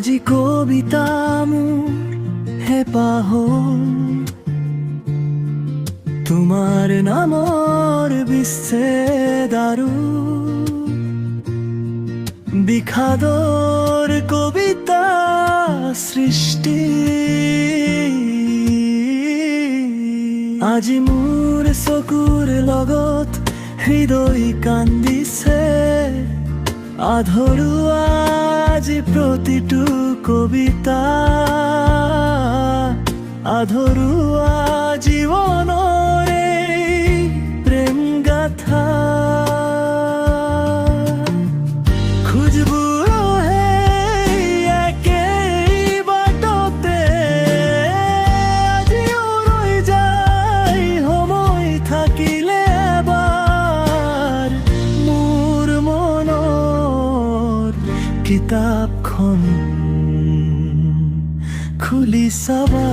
আজি কবিতা মোৰ হেঁপাহৰ তোমাৰ নামৰ বিচ্ছেদ আৰু বিষাদৰ কবিতা সৃষ্টি। আজি মোৰ চকুৰ লগত হৃদয় কান্দিছে, আধৰুৱা আজি প্ৰতিটো কবিতা, আধৰুৱা জীৱনৰে প্ৰেম গাথা। কিতাপখন খুলি চাবা,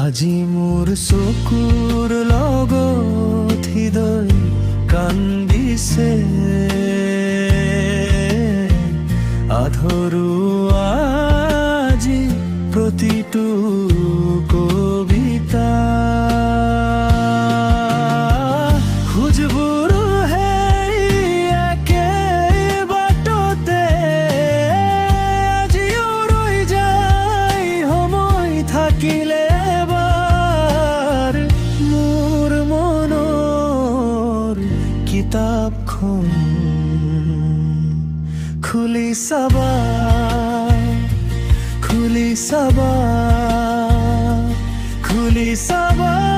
আজি মোৰ চকুৰ লগত হৃদয় কান্দিছে, আধৰুৱা আজি প্ৰতিটো কবিতা, কিতাপখন খুলি চাবা, খুলি চাবা, খুলি চাবা।